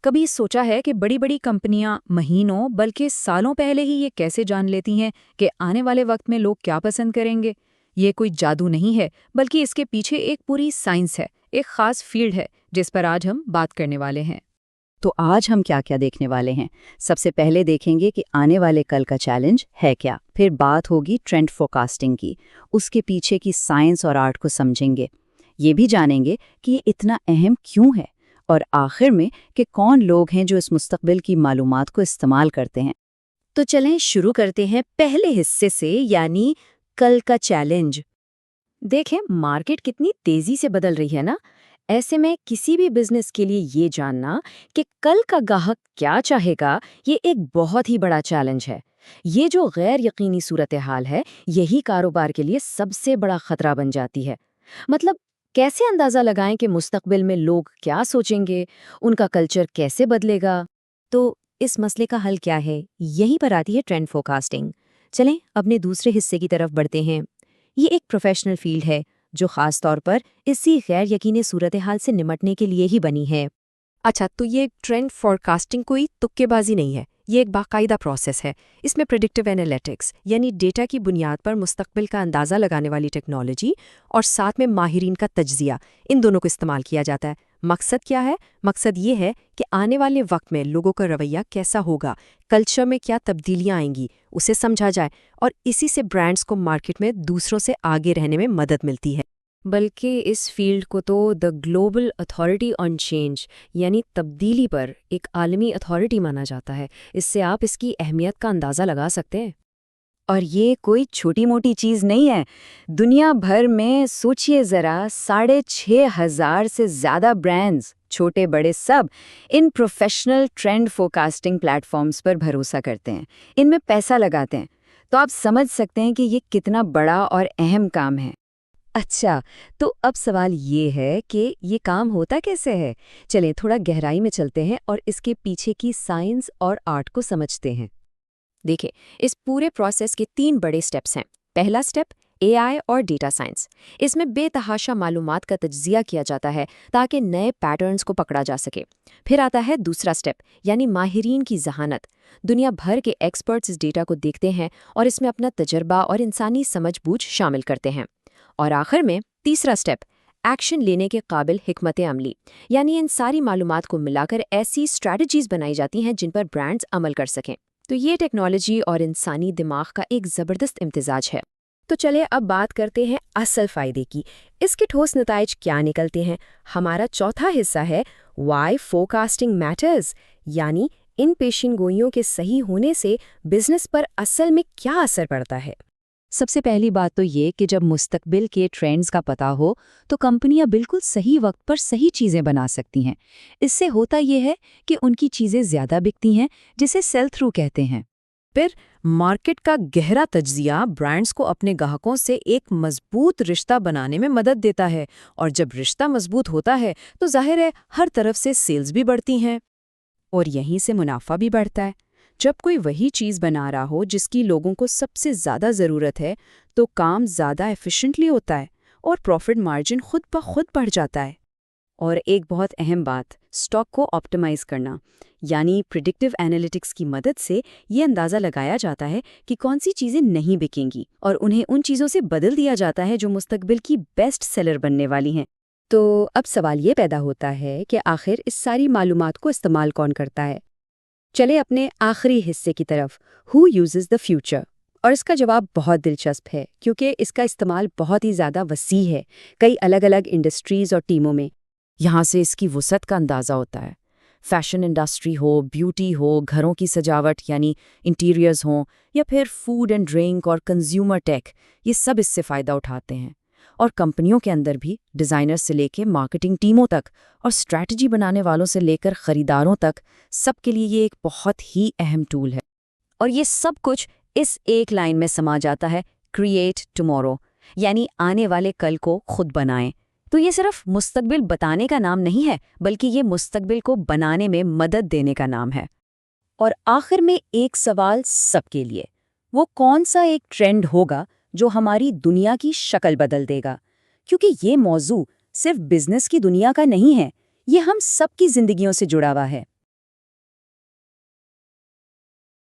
کبھی سوچا ہے کہ بڑی بڑی کمپنیاں مہینوں بلکہ سالوں پہلے ہی یہ کیسے جان لیتی ہیں کہ آنے والے وقت میں لوگ کیا پسند کریں گے؟ یہ کوئی جادو نہیں ہے، بلکہ اس کے پیچھے ایک پوری سائنس ہے، ایک خاص فیلڈ ہے جس پر آج ہم بات کرنے والے ہیں۔ تو آج ہم کیا کیا دیکھنے والے ہیں؟ سب سے پہلے دیکھیں گے کہ آنے والے کل کا چیلنج ہے کیا، پھر بات ہوگی ٹرینڈ فورکاسٹنگ کی، اس کے پیچھے کی سائنس اور آرٹ کو سمجھیں گے، یہ بھی جانیں گے کہ یہ اتنا اہم کیوں ہے، اور آخر میں کہ کون لوگ ہیں جو اس مستقبل کی معلومات کو استعمال کرتے ہیں۔ تو چلیں شروع کرتے ہیں پہلے حصے سے، یعنی کل کا چیلنج۔ دیکھیں مارکیٹ کتنی تیزی سے بدل رہی ہے نا، ایسے میں کسی بھی بزنس کے لیے یہ جاننا کہ کل کا گاہک کیا چاہے گا، یہ ایک بہت ہی بڑا چیلنج ہے۔ یہ جو غیر یقینی صورتحال ہے، یہی کاروبار کے لیے سب سے بڑا خطرہ بن جاتی ہے۔ مطلب کیسے اندازہ لگائیں کہ مستقبل میں لوگ کیا سوچیں گے، ان کا کلچر کیسے بدلے گا؟ تو اس مسئلے کا حل کیا ہے؟ یہیں پر آتی ہے ٹرینڈ فورکاسٹنگ۔ چلیں اپنے دوسرے حصے کی طرف بڑھتے ہیں۔ یہ ایک پروفیشنل فیلڈ ہے جو خاص طور پر اسی غیر یقینی صورتحال سے نمٹنے کے لیے ہی بنی ہے۔ اچھا، تو یہ ٹرینڈ فورکاسٹنگ کوئی تکے بازی نہیں ہے، یہ ایک باقاعدہ پروسیس ہے۔ اس میں پریڈکٹیو انالیٹکس یعنی ڈیٹا کی بنیاد پر مستقبل کا اندازہ لگانے والی ٹیکنالوجی اور ساتھ میں ماہرین کا تجزیہ، ان دونوں کو استعمال کیا جاتا ہے۔ مقصد کیا ہے؟ مقصد یہ ہے کہ آنے والے وقت میں لوگوں کا رویہ کیسا ہوگا، کلچر میں کیا تبدیلیاں آئیں گی، اسے سمجھا جائے، اور اسی سے برانڈز کو مارکیٹ میں دوسروں سے آگے رہنے میں مدد ملتی ہے۔ بلکہ اس فیلڈ کو تو دی گلوبل اتھارٹی آن چینج یعنی تبدیلی پر ایک عالمی اتھارٹی مانا جاتا ہے۔ اس سے آپ اس کی اہمیت کا اندازہ لگا سکتے ہیں۔ اور یہ کوئی چھوٹی موٹی چیز نہیں ہے۔ دنیا بھر میں سوچئے ذرا، 6,500 سے زیادہ برانڈز، چھوٹے بڑے سب، ان professional trend forecasting platforms پر بھروسہ کرتے ہیں، ان میں پیسہ لگاتے ہیں۔ تو آپ سمجھ سکتے ہیں کہ یہ کتنا بڑا اور اہم کام ہے۔ اچھا، تو اب سوال یہ ہے کہ یہ کام ہوتا کیسے ہے؟ چلیں تھوڑا گہرائی میں چلتے ہیں اور اس کے پیچھے کی سائنس اور آرٹ کو سمجھتے ہیں۔ دیکھیں، اس پورے پروسیس کے 3 بڑے سٹیپس ہیں۔ پہلا سٹیپ AI اور ڈیٹا سائنس۔ اس میں بے تحاشا معلومات کا تجزیہ کیا جاتا ہے تاکہ نئے پیٹرنز کو پکڑا جا سکے۔ پھر آتا ہے دوسرا سٹیپ، یعنی ماہرین کی ذہانت۔ دنیا بھر کے ایکسپرٹس اس ڈیٹا کو دیکھتے ہیں اور اس میں اپنا تجربہ اور انسانی سمجھ بوجھ شامل کرتے ہیں۔ اور آخر میں تیسرا سٹیپ، ایکشن لینے کے قابل حکمت عملی، یعنی ان ساری معلومات کو ملا کر ایسی اسٹریٹجیز بنائی جاتی ہیں جن پر برانڈز عمل کر سکیں۔ تو یہ ٹیکنالوجی اور انسانی دماغ کا ایک زبردست امتزاج ہے۔ تو چلے اب بات کرتے ہیں اصل فائدے کی۔ اس کے ٹھوس نتائج کیا نکلتے ہیں؟ ہمارا چوتھا حصہ ہے وائی فورکاسٹنگ میٹرز، یعنی ان پیشین گوئیوں کے صحیح ہونے سے بزنس پر اصل میں کیا اثر پڑتا ہے۔ سب سے پہلی بات تو یہ کہ جب مستقبل کے ٹرینڈز کا پتہ ہو تو کمپنیاں بالکل صحیح وقت پر صحیح چیزیں بنا سکتی ہیں۔ اس سے ہوتا یہ ہے کہ ان کی چیزیں زیادہ بکتی ہیں، جسے سیل تھرو کہتے ہیں۔ پھر مارکیٹ کا گہرا تجزیہ برانڈز کو اپنے گاہکوں سے ایک مضبوط رشتہ بنانے میں مدد دیتا ہے، اور جب رشتہ مضبوط ہوتا ہے تو ظاہر ہے ہر طرف سے سیلز بھی بڑھتی ہیں، اور یہیں سے منافع بھی بڑھتا ہے۔ جب کوئی وہی چیز بنا رہا ہو جس کی لوگوں کو سب سے زیادہ ضرورت ہے تو کام زیادہ ایفیشنٹلی ہوتا ہے اور پروفٹ مارجن خود بخود بڑھ جاتا ہے۔ اور ایک بہت اہم بات، سٹاک کو آپٹیمائز کرنا، یعنی پریڈکٹیو انالیٹکس کی مدد سے یہ اندازہ لگایا جاتا ہے کہ کون سی چیزیں نہیں بکیں گی اور انہیں ان چیزوں سے بدل دیا جاتا ہے جو مستقبل کی بیسٹ سیلر بننے والی ہیں۔ تو اب سوال یہ پیدا ہوتا ہے کہ آخر اس ساری معلومات کو استعمال کون کرتا ہے؟ چلے اپنے آخری حصے کی طرف، ہو یوزز دا فیوچر۔ اور اس کا جواب بہت دلچسپ ہے کیونکہ اس کا استعمال بہت ہی زیادہ وسیع ہے، کئی الگ الگ انڈسٹریز اور ٹیموں میں۔ یہاں سے اس کی وسعت کا اندازہ ہوتا ہے۔ فیشن انڈسٹری ہو، بیوٹی ہو، گھروں کی سجاوٹ یعنی انٹیریئرز ہوں، یا پھر فوڈ اینڈ ڈرنک اور کنزیومر ٹیک، یہ سب اس سے فائدہ اٹھاتے ہیں۔ اور کمپنیوں کے اندر بھی ڈیزائنر سے لے کے مارکیٹنگ ٹیموں تک اور اسٹریٹجی بنانے والوں سے لے کر خریداروں تک، سب کے لیے یہ ایک بہت ہی اہم ٹول ہے۔ اور یہ سب کچھ اس ایک لائن میں سما جاتا ہے، کریٹ ٹمورو، یعنی آنے والے کل کو خود بنائیں۔ تو یہ صرف مستقبل بتانے کا نام نہیں ہے، بلکہ یہ مستقبل کو بنانے میں مدد دینے کا نام ہے۔ اور آخر میں ایک سوال سب کے لیے، وہ کون سا ایک ٹرینڈ ہوگا جو ہماری دنیا کی شکل بدل دے گا؟ کیونکہ یہ موضوع صرف بزنس کی دنیا کا نہیں ہے، یہ ہم سب کی زندگیوں سے جڑا ہوا ہے۔